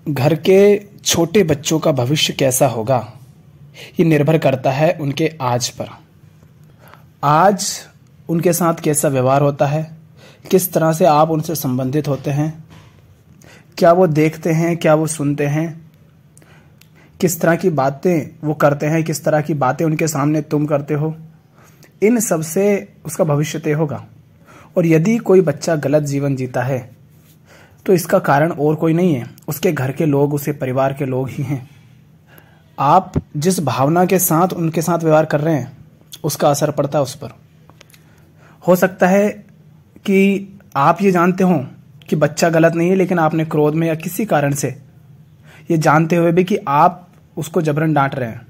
घर के छोटे बच्चों का भविष्य कैसा होगा, ये निर्भर करता है उनके आज पर। आज उनके साथ कैसा व्यवहार होता है, किस तरह से आप उनसे संबंधित होते हैं, क्या वो देखते हैं, क्या वो सुनते हैं, किस तरह की बातें वो करते हैं, किस तरह की बातें उनके सामने तुम करते हो, इन सब से उसका भविष्य तय होगा। और यदि कोई बच्चा गलत जीवन जीता है तो इसका कारण और कोई नहीं है, उसके घर के लोग, उसके परिवार के लोग ही हैं। आप जिस भावना के साथ उनके साथ व्यवहार कर रहे हैं उसका असर पड़ता है उस पर। हो सकता है कि आप ये जानते हो कि बच्चा गलत नहीं है, लेकिन आपने क्रोध में या किसी कारण से ये जानते हुए भी कि आप उसको जबरन डांट रहे हैं,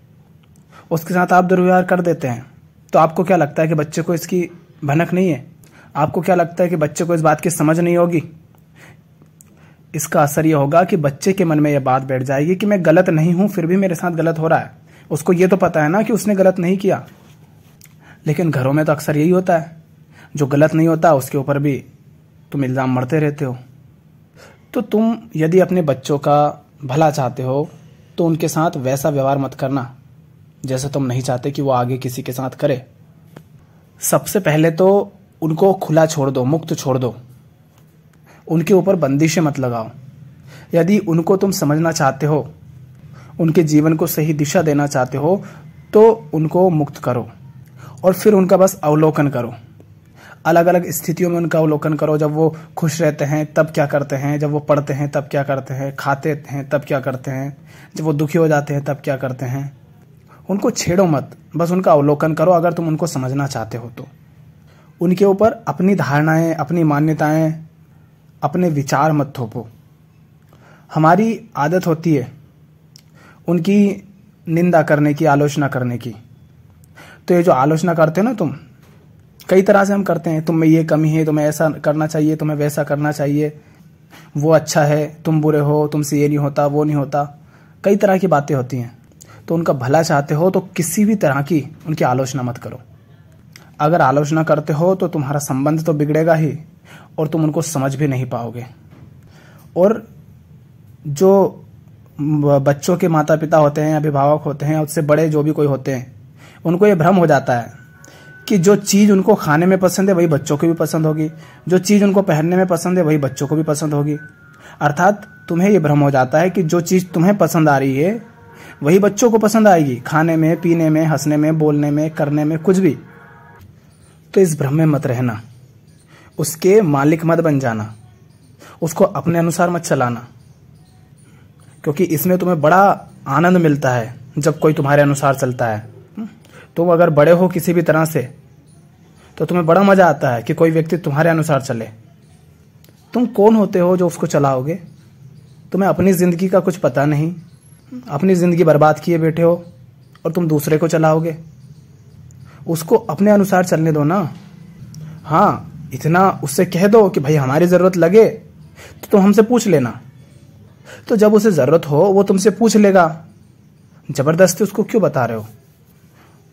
उसके साथ आप दुर्व्यवहार कर देते हैं, तो आपको क्या लगता है कि बच्चे को इसकी भनक नहीं है? आपको क्या लगता है कि बच्चे को इस बात की समझ नहीं होगी? इसका असर यह होगा कि बच्चे के मन में यह बात बैठ जाएगी कि मैं गलत नहीं हूं, फिर भी मेरे साथ गलत हो रहा है। उसको ये तो पता है ना कि उसने गलत नहीं किया, लेकिन घरों में तो अक्सर यही होता है, जो गलत नहीं होता उसके ऊपर भी तुम इल्ज़ाम मरते रहते हो। तो तुम यदि अपने बच्चों का भला चाहते हो तो उनके साथ वैसा व्यवहार मत करना जैसे तुम नहीं चाहते कि वो आगे किसी के साथ करे। सबसे पहले तो उनको खुला छोड़ दो, मुक्त छोड़ दो, उनके ऊपर बंदिशें मत लगाओ। यदि उनको तुम समझना चाहते हो, उनके जीवन को सही दिशा देना चाहते हो, तो उनको मुक्त करो और फिर उनका बस अवलोकन करो। अलग अलग स्थितियों में उनका अवलोकन करो। जब वो खुश रहते हैं तब क्या करते हैं, जब वो पढ़ते हैं तब क्या करते हैं, खाते हैं तब क्या करते हैं, जब वो दुखी हो जाते हैं तब क्या करते हैं। उनको छेड़ो मत, बस उनका अवलोकन करो अगर तुम उनको समझना चाहते हो तो। उनके ऊपर अपनी धारणाएं, अपनी मान्यताएं, अपने विचार मत थोपो। हमारी आदत होती है उनकी निंदा करने की, आलोचना करने की। तो ये जो आलोचना करते हो ना तुम, कई तरह से हम करते हैं। तुम में ये कमी है, तुम्हें ऐसा करना चाहिए, तुम्हें वैसा करना चाहिए, वो अच्छा है, तुम बुरे हो, तुमसे ये नहीं होता, वो नहीं होता। कई तरह की बातें होती हैं। तो उनका भला चाहते हो तो किसी भी तरह की उनकी आलोचना मत करो। अगर आलोचना करते हो तो तुम्हारा संबंध तो बिगड़ेगा ही और तुम उनको समझ भी नहीं पाओगे। और जो बच्चों के माता पिता होते हैं, अभिभावक होते हैं, उससे बड़े जो भी कोई होते हैं, उनको ये भ्रम हो जाता है कि जो चीज़ उनको खाने में पसंद है वही बच्चों को भी पसंद होगी, जो चीज़ उनको पहनने में पसंद है वही बच्चों को भी पसंद होगी। अर्थात तुम्हें ये भ्रम हो जाता है कि जो चीज़ तुम्हें पसंद आ रही है वही बच्चों को पसंद आएगी, खाने में, पीने में, हंसने में, बोलने में, करने में, कुछ भी। तो इस भ्रम में मत रहना, उसके मालिक मत बन जाना, उसको अपने अनुसार मत चलाना, क्योंकि इसमें तुम्हें बड़ा आनंद मिलता है जब कोई तुम्हारे अनुसार चलता है। तुम अगर बड़े हो किसी भी तरह से तो तुम्हें बड़ा मजा आता है कि कोई व्यक्ति तुम्हारे अनुसार चले। तुम कौन होते हो जो उसको चलाओगे? तुम्हें अपनी जिंदगी का कुछ पता नहीं, अपनी जिंदगी बर्बाद किए बैठे हो और तुम दूसरे को चलाओगे। उसको अपने अनुसार चलने दो ना। हाँ, इतना उससे कह दो कि भाई हमारी जरूरत लगे तो तुम हमसे पूछ लेना। तो जब उसे जरूरत हो वो तुमसे पूछ लेगा। जबरदस्ती उसको क्यों बता रहे हो?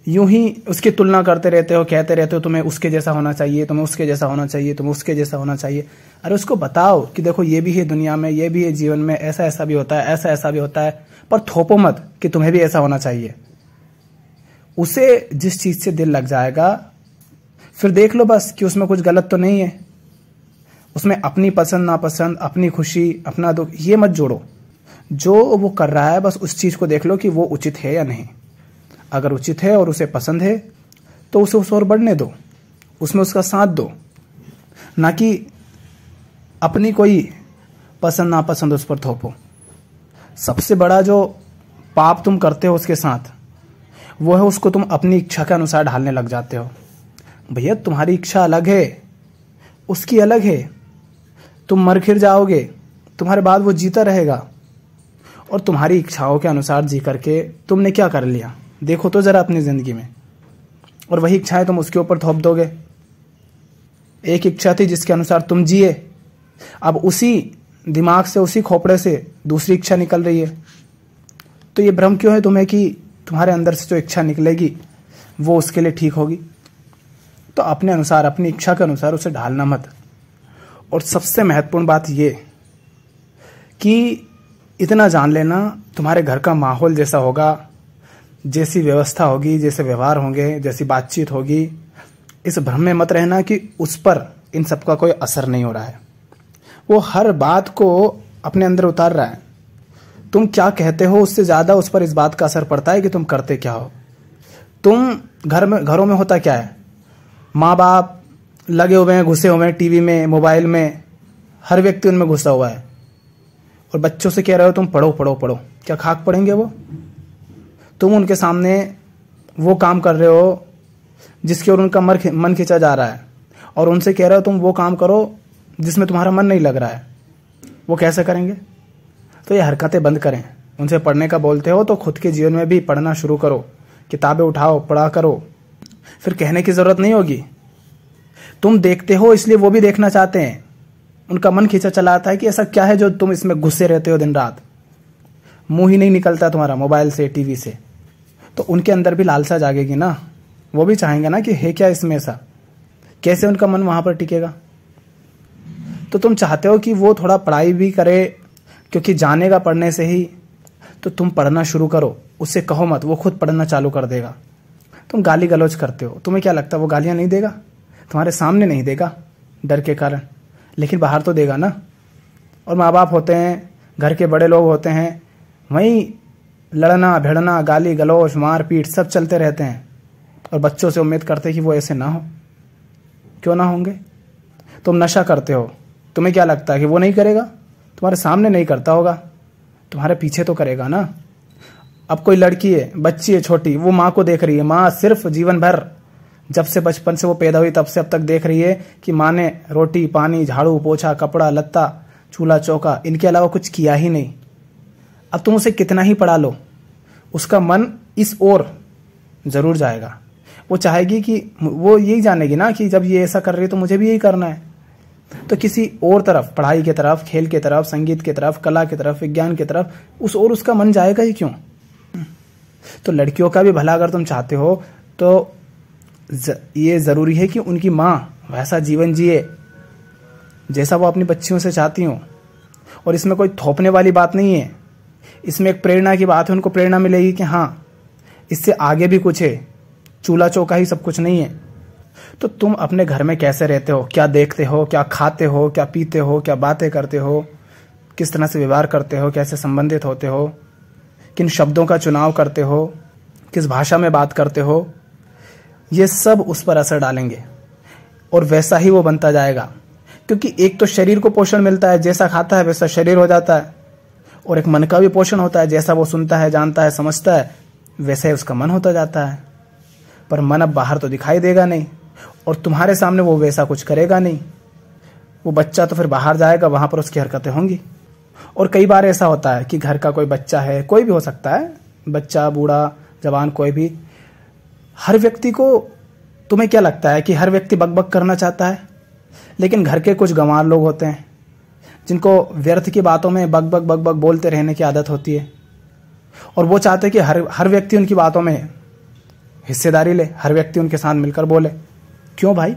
यूं ही उसकी तुलना करते रहते हो, कहते रहते हो तुम्हें उसके जैसा होना चाहिए, तुम्हें उसके जैसा होना चाहिए, तुम्हें उसके जैसा होना चाहिए। अरे उसको बताओ कि देखो ये भी है दुनिया में, ये भी है जीवन में, ऐसा ऐसा भी होता है, ऐसा ऐसा भी होता है, पर थोपो मत कि तुम्हें भी ऐसा होना चाहिए। उसे जिस चीज से दिल लग जाएगा फिर देख लो बस कि उसमें कुछ गलत तो नहीं है। उसमें अपनी पसंद नापसंद, अपनी खुशी, अपना दुख ये मत जोड़ो। जो वो कर रहा है बस उस चीज को देख लो कि वो उचित है या नहीं। अगर उचित है और उसे पसंद है तो उसे उस ओर बढ़ने दो, उसमें उसका साथ दो, ना कि अपनी कोई पसंद नापसंद उस पर थोपो। सबसे बड़ा जो पाप तुम करते हो उसके साथ वो है उसको तुम अपनी इच्छा के अनुसार ढालने लग जाते हो। भैया तुम्हारी इच्छा अलग है, उसकी अलग है। तुम मर फिर जाओगे, तुम्हारे बाद वो जीता रहेगा। और तुम्हारी इच्छाओं के अनुसार जी करके तुमने क्या कर लिया देखो तो जरा अपनी जिंदगी में। और वही इच्छाएं तुम उसके ऊपर थोप दोगे। एक इच्छा थी जिसके अनुसार तुम जिए, अब उसी दिमाग से, उसी खोपड़े से दूसरी इच्छा निकल रही है। तो ये भ्रम क्यों है तुम्हें कि तुम्हारे अंदर से जो इच्छा निकलेगी वो उसके लिए ठीक होगी? तो अपने अनुसार, अपनी इच्छा के अनुसार उसे ढालना मत। और सबसे महत्वपूर्ण बात ये कि इतना जान लेना, तुम्हारे घर का माहौल जैसा होगा, जैसी व्यवस्था होगी, जैसे व्यवहार होंगे, जैसी बातचीत होगी, इस भ्रम में मत रहना कि उस पर इन सब का कोई असर नहीं हो रहा है। वो हर बात को अपने अंदर उतार रहा है। तुम क्या कहते हो उससे ज्यादा उस पर इस बात का असर पड़ता है कि तुम करते क्या हो। तुम घरों में होता क्या है, माँ बाप लगे हुए हैं, घुसे हुए हैं टीवी में, मोबाइल में, हर व्यक्ति उनमें घुसा हुआ है, और बच्चों से कह रहे हो तुम पढ़ो पढ़ो पढ़ो। क्या खाक पढ़ेंगे वो? तुम उनके सामने वो काम कर रहे हो जिसकी ओर उनका मन खींचा जा रहा है, और उनसे कह रहे हो तुम वो काम करो जिसमें तुम्हारा मन नहीं लग रहा है। वो कैसे करेंगे? तो ये हरकतें बंद करें। उनसे पढ़ने का बोलते हो तो खुद के जीवन में भी पढ़ना शुरू करो, किताबें उठाओ, पढ़ा करो। फिर कहने की जरूरत नहीं होगी। तुम देखते हो इसलिए वो भी देखना चाहते हैं। उनका मन खींचा चला आता है कि ऐसा क्या है जो तुम इसमें घुसे रहते हो दिन रात, मुंह ही नहीं निकलता तुम्हारा मोबाइल से, टीवी से। तो उनके अंदर भी लालसा जागेगी ना, वो भी चाहेंगे ना कि है क्या इसमें ऐसा। कैसे उनका मन वहां पर टिकेगा? तो तुम चाहते हो कि वो थोड़ा पढ़ाई भी करे, क्योंकि जानेगा पढ़ने से ही। तो तुम पढ़ना शुरू करो, उससे कहो मत, वो खुद पढ़ना चालू कर देगा। तुम गाली गलौज करते हो, तुम्हें क्या लगता है वो गालियां नहीं देगा? तुम्हारे सामने नहीं देगा डर के कारण, लेकिन बाहर तो देगा ना। और माँ बाप होते हैं, घर के बड़े लोग होते हैं, वहीं लड़ना भिड़ना, गाली गलौज, मार पीट सब चलते रहते हैं, और बच्चों से उम्मीद करते हैं कि वो ऐसे ना हो। क्यों ना होंगे? तुम नशा करते हो, तुम्हें क्या लगता है कि वो नहीं करेगा? तुम्हारे सामने नहीं करता होगा, तुम्हारे पीछे तो करेगा ना। अब कोई लड़की है, बच्ची है छोटी, वो माँ को देख रही है। माँ सिर्फ जीवन भर, जब से बचपन से वो पैदा हुई तब से अब तक देख रही है कि माँ ने रोटी पानी, झाड़ू पोछा, कपड़ा लत्ता, चूल्हा चौका, इनके अलावा कुछ किया ही नहीं। अब तुम उसे कितना ही पढ़ा लो, उसका मन इस ओर जरूर जाएगा। वो चाहेगी कि, वो यही जानेगी ना कि जब ये ऐसा कर रही है तो मुझे भी यही करना है। तो किसी और तरफ, पढ़ाई की तरफ, खेल की तरफ, संगीत की तरफ, कला की तरफ, विज्ञान की तरफ, उस ओर उसका मन जाएगा ही क्यों? तो लड़कियों का भी भला अगर तुम चाहते हो तो ये जरूरी है कि उनकी माँ वैसा जीवन जिए जैसा वो अपनी बच्चियों से चाहती हो। और इसमें कोई थोपने वाली बात नहीं है, इसमें एक प्रेरणा की बात है। उनको प्रेरणा मिलेगी कि हाँ, इससे आगे भी कुछ है, चूल्हा चौका ही सब कुछ नहीं है। तो तुम अपने घर में कैसे रहते हो, क्या देखते हो, क्या खाते हो, क्या पीते हो, क्या बातें करते हो, किस तरह से व्यवहार करते हो, कैसे संबंधित होते हो, किन शब्दों का चुनाव करते हो, किस भाषा में बात करते हो, ये सब उस पर असर डालेंगे और वैसा ही वो बनता जाएगा। क्योंकि एक तो शरीर को पोषण मिलता है, जैसा खाता है वैसा शरीर हो जाता है, और एक मन का भी पोषण होता है, जैसा वो सुनता है, जानता है, समझता है, वैसा ही उसका मन होता जाता है। पर मन अब बाहर तो दिखाई देगा नहीं, और तुम्हारे सामने वो वैसा कुछ करेगा नहीं। वो बच्चा तो फिर बाहर जाएगा, वहां पर उसकी हरकतें होंगी। और कई बार ऐसा होता है कि घर का कोई बच्चा है, कोई भी हो सकता है, बच्चा, बूढ़ा, जवान, कोई भी, हर व्यक्ति को, तुम्हें क्या लगता है कि हर व्यक्ति बकबक करना चाहता है? लेकिन घर के कुछ गंवार लोग होते हैं जिनको व्यर्थ की बातों में बकबक बकबक बोलते रहने की आदत होती है, और वो चाहते हैं कि हर व्यक्ति उनकी बातों में हिस्सेदारी ले, हर व्यक्ति उनके साथ मिलकर बोले। क्यों भाई?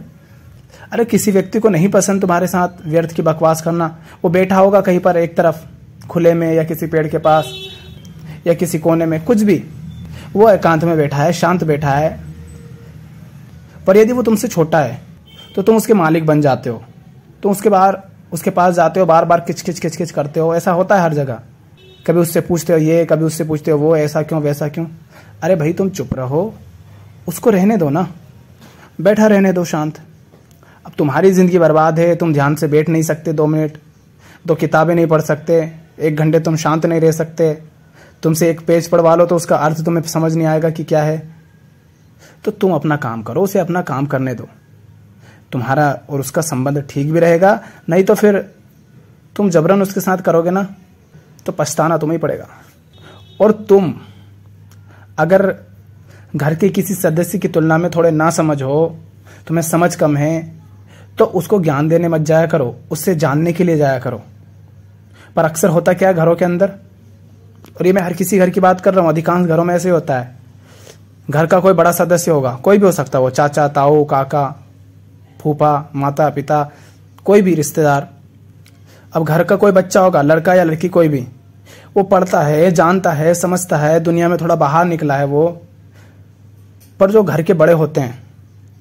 अरे किसी व्यक्ति को नहीं पसंद तुम्हारे साथ व्यर्थ की बकवास करना। वो बैठा होगा कहीं पर एक तरफ खुले में, या किसी पेड़ के पास, या किसी कोने में, कुछ भी, वो एकांत में बैठा है, शांत बैठा है। पर यदि वो तुमसे छोटा है तो तुम उसके मालिक बन जाते हो, तुम उसके पास जाते हो, बार बार किच करते हो। ऐसा होता है हर जगह। कभी उससे पूछते हो ये, कभी उससे पूछते हो वो, ऐसा क्यों वैसा क्यों। अरे भाई तुम चुप रहो, उसको रहने दो ना, बैठा रहने दो शांत। अब तुम्हारी जिंदगी बर्बाद है, तुम ध्यान से बैठ नहीं सकते 2 मिनट, 2 किताबें नहीं पढ़ सकते, 1 घंटे तुम शांत नहीं रह सकते। तुमसे एक पेज पढ़वा लो तो उसका अर्थ तुम्हें समझ नहीं आएगा कि क्या है। तो तुम अपना काम करो, उसे अपना काम करने दो। तुम्हारा और उसका संबंध ठीक भी रहेगा। नहीं तो फिर तुम जबरन उसके साथ करोगे ना, तो पछताना तुम्हें ही पड़ेगा। और तुम अगर घर के किसी सदस्य की तुलना में थोड़े ना समझ हो, तुम्हें समझ कम है, तो उसको ज्ञान देने मत जाया करो, उससे जानने के लिए जाया करो। पर अक्सर होता क्या है घरों के अंदर, और ये मैं हर किसी घर की बात कर रहा हूँ, अधिकांश घरों में ऐसे होता है। घर का कोई बड़ा सदस्य होगा, कोई भी हो सकता है, वो चाचा, ताऊ, काका, फूफा, माता, पिता, कोई भी रिश्तेदार। अब घर का कोई बच्चा होगा, लड़का या लड़की, कोई भी, वो पढ़ता है, जानता है, समझता है, दुनिया में थोड़ा बाहर निकला है वो। पर जो घर के बड़े होते हैं,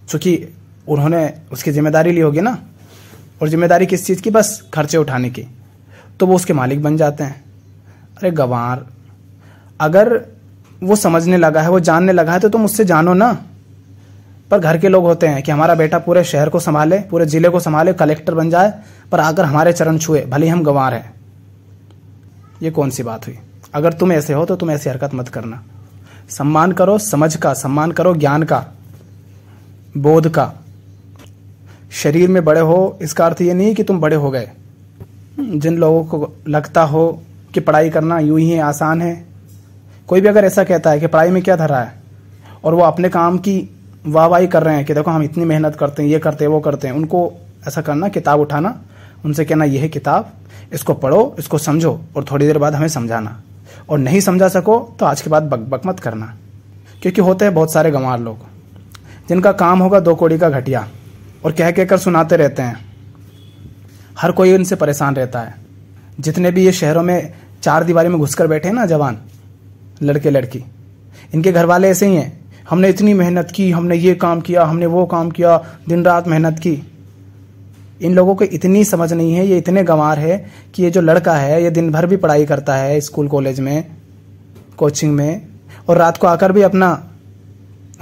चूंकि उन्होंने उसकी जिम्मेदारी ली होगी ना, और जिम्मेदारी किस चीज़ की? बस खर्चे उठाने की, तो वो उसके मालिक बन जाते हैं। अरे गंवार, अगर वो समझने लगा है, वो जानने लगा है, तो तुम उससे जानो ना। पर घर के लोग होते हैं कि हमारा बेटा पूरे शहर को संभाले, पूरे जिले को संभाले, कलेक्टर बन जाए, पर अगर हमारे चरण छुए, भले ही हम गंवार हैं। ये कौन सी बात हुई? अगर तुम ऐसे हो तो तुम ऐसी हरकत मत करना। सम्मान करो समझ का, सम्मान करो ज्ञान का, बोध का। शरीर में बड़े हो इसका अर्थ ये नहीं कि तुम बड़े हो गए। जिन लोगों को लगता हो कि पढ़ाई करना यूं ही आसान है, कोई भी अगर ऐसा कहता है कि पढ़ाई में क्या धरा है, और वो अपने काम की वाहवाही कर रहे हैं कि देखो हम इतनी मेहनत करते हैं, ये करते हैं, वो करते हैं, उनको ऐसा करना, किताब उठाना, उनसे कहना ये है किताब, इसको पढ़ो, इसको समझो, और थोड़ी देर बाद हमें समझाना, और नहीं समझा सको तो आज के बाद बक मत करना। क्योंकि होते हैं बहुत सारे गंवार लोग जिनका काम होगा 2 कौड़ी का घटिया, और कह कहकर सुनाते रहते हैं। हर कोई उनसे परेशान रहता है। जितने भी ये शहरों में 4 दीवारी में घुसकर बैठे हैं ना जवान, लड़के लड़की, इनके घर वाले ऐसे ही हैं। हमने इतनी मेहनत की, हमने ये काम किया, हमने वो काम किया, दिन रात मेहनत की। इन लोगों को इतनी समझ नहीं है, ये इतने गंवार है कि ये जो लड़का है ये दिन भर भी पढ़ाई करता है स्कूल कॉलेज में, कोचिंग में, और रात को आकर भी अपना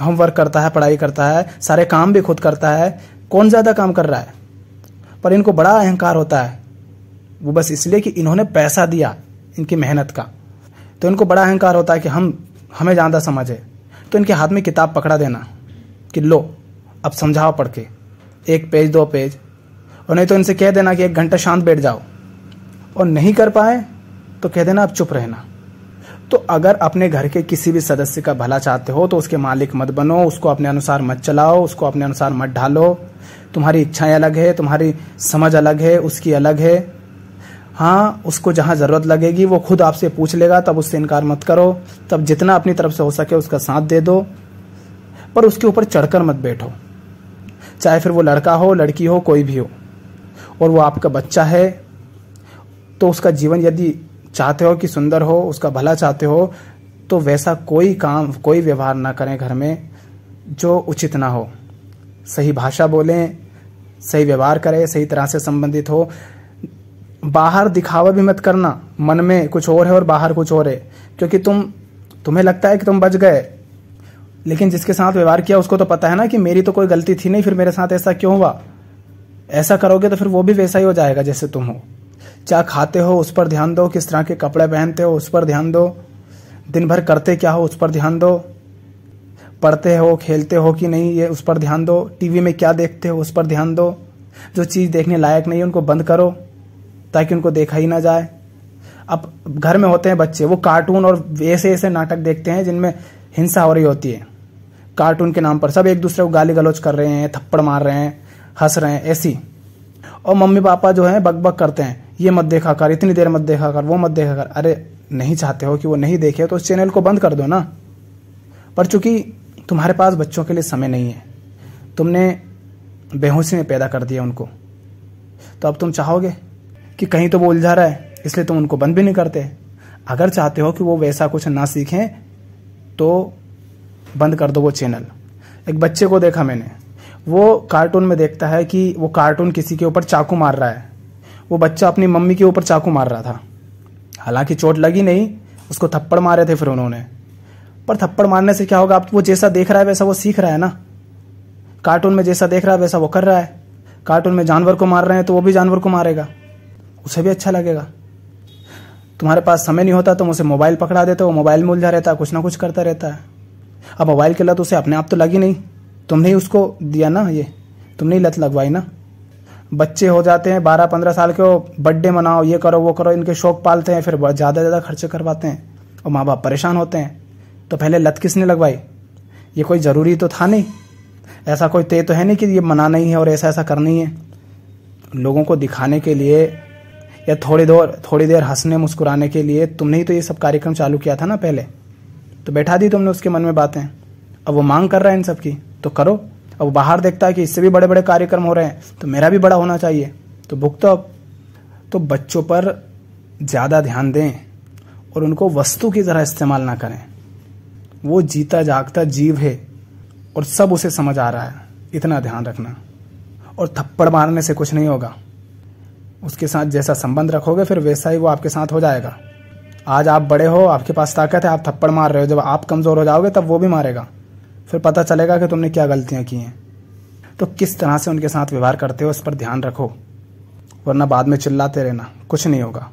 होमवर्क करता है, पढ़ाई करता है, सारे काम भी खुद करता है। कौन ज़्यादा काम कर रहा है? पर इनको बड़ा अहंकार होता है, वो बस इसलिए कि इन्होंने पैसा दिया इनकी मेहनत का, तो इनको बड़ा अहंकार होता है कि हमें ज़्यादा समझ है। तो इनके हाथ में किताब पकड़ा देना कि लो अब समझाओ पढ़ के, 1 पेज 2 पेज, और नहीं तो इनसे कह देना कि 1 घंटा शांत बैठ जाओ, और नहीं कर पाए तो कह देना अब चुप रहना। तो अगर अपने घर के किसी भी सदस्य का भला चाहते हो तो उसके मालिक मत बनो, उसको अपने अनुसार मत चलाओ, उसको अपने अनुसार मत ढालो। तुम्हारी इच्छाएं अलग है, तुम्हारी समझ अलग है, उसकी अलग है। हाँ, उसको जहाँ ज़रूरत लगेगी वो खुद आपसे पूछ लेगा, तब उससे इनकार मत करो। तब जितना अपनी तरफ से हो सके उसका साथ दे दो, पर उसके ऊपर चढ़कर मत बैठो। चाहे फिर वो लड़का हो, लड़की हो, कोई भी हो, और वो आपका बच्चा है, तो उसका जीवन यदि चाहते हो कि सुंदर हो, उसका भला चाहते हो, तो वैसा कोई काम, कोई व्यवहार ना करें घर में जो उचित ना हो। सही भाषा बोलें, सही व्यवहार करें, सही तरह से संबंधित हो। बाहर दिखावा भी मत करना, मन में कुछ और है और बाहर कुछ और है, क्योंकि तुम्हें लगता है कि तुम बच गए, लेकिन जिसके साथ व्यवहार किया उसको तो पता है ना कि मेरी तो कोई गलती थी नहीं, फिर मेरे साथ ऐसा क्यों हुआ। ऐसा करोगे तो फिर वो भी वैसा ही हो जाएगा जैसे तुम हो। क्या खाते हो उस पर ध्यान दो, किस तरह के कपड़े पहनते हो उस पर ध्यान दो, दिन भर करते क्या हो उस पर ध्यान दो, पढ़ते हो खेलते हो कि नहीं ये उस पर ध्यान दो, टीवी में क्या देखते हो उस पर ध्यान दो। जो चीज़ देखने लायक नहीं है उनको बंद करो ताकि उनको देखा ही ना जाए। अब घर में होते हैं बच्चे, वो कार्टून और ऐसे ऐसे नाटक देखते हैं जिनमें हिंसा हो रही होती है। कार्टून के नाम पर सब एक दूसरे को गाली गलौज कर रहे हैं, थप्पड़ मार रहे हैं, हंस रहे हैं ऐसी, और मम्मी पापा जो है बक बक करते हैं, ये मत देखा कर, इतनी देर मत देखा कर, वो मत देखा कर। अरे नहीं चाहते हो कि वो नहीं देखे तो उस चैनल को बंद कर दो ना। पर चूंकि तुम्हारे पास बच्चों के लिए समय नहीं है, तुमने बेहोशी में पैदा कर दिया उनको, तो अब तुम चाहोगे कि कहीं तो वो उलझा रहा है, इसलिए तुम उनको बंद भी नहीं करते। अगर चाहते हो कि वो वैसा कुछ ना सीखें तो बंद कर दो वो चैनल। एक बच्चे को देखा मैंने, वो कार्टून में देखता है कि वो कार्टून किसी के ऊपर चाकू मार रहा है, वो बच्चा अपनी मम्मी के ऊपर चाकू मार रहा था, हालांकि चोट लगी नहीं, उसको थप्पड़ मारे थे फिर उन्होंने। पर थप्पड़ मारने से क्या होगा, अब वो जैसा देख रहा है वैसा वो सीख रहा है ना। कार्टून में जैसा देख रहा है वैसा वो कर रहा है। कार्टून में जानवर को मार रहे हैं तो वो भी जानवर को मारेगा, उसे भी अच्छा लगेगा। तुम्हारे पास समय नहीं होता, तुम उसे मोबाइल पकड़ा देते हो, वो मोबाइल में उलझा रहता है, कुछ ना कुछ करता रहता है। अब मोबाइल की लत उसे अपने आप तो लगी नहीं, तुमने ही उसको दिया ना, ये तुमने ही लत लगवाई ना। बच्चे हो जाते हैं 12-15 साल के, वो बर्थडे मनाओ, ये करो वो करो, इनके शौक पालते हैं, फिर ज़्यादा खर्चे करवाते हैं और माँ बाप परेशान होते हैं। तो पहले लत किसने लगवाई? ये कोई ज़रूरी तो था नहीं, ऐसा कोई तय तो है नहीं कि ये मनाना ही है और ऐसा ऐसा करना ही है। लोगों को दिखाने के लिए या थोड़ी देर हंसने मुस्कुराने के लिए तुमने ही तो ये सब कार्यक्रम चालू किया था ना पहले, तो बैठा दी तुमने उसके मन में बातें। अब वो मांग कर रहा है इन सब की, तो करो। अब वो बाहर देखता है कि इससे भी बड़े बड़े कार्यक्रम हो रहे हैं, तो मेरा भी बड़ा होना चाहिए, तो भुगतो अब। तो बच्चों पर ज़्यादा ध्यान दें, और उनको वस्तु की तरह इस्तेमाल ना करें। वो जीता जागता जीव है और सब उसे समझ आ रहा है, इतना ध्यान रखना। और थप्पड़ मारने से कुछ नहीं होगा। उसके साथ जैसा संबंध रखोगे फिर वैसा ही वो आपके साथ हो जाएगा। आज आप बड़े हो, आपके पास ताकत है, आप थप्पड़ मार रहे हो, जब आप कमज़ोर हो जाओगे तब वो भी मारेगा। फिर पता चलेगा कि तुमने क्या गलतियां की हैं। तो किस तरह से उनके साथ व्यवहार करते हो इस पर ध्यान रखो, वरना बाद में चिल्लाते रहना, कुछ नहीं होगा।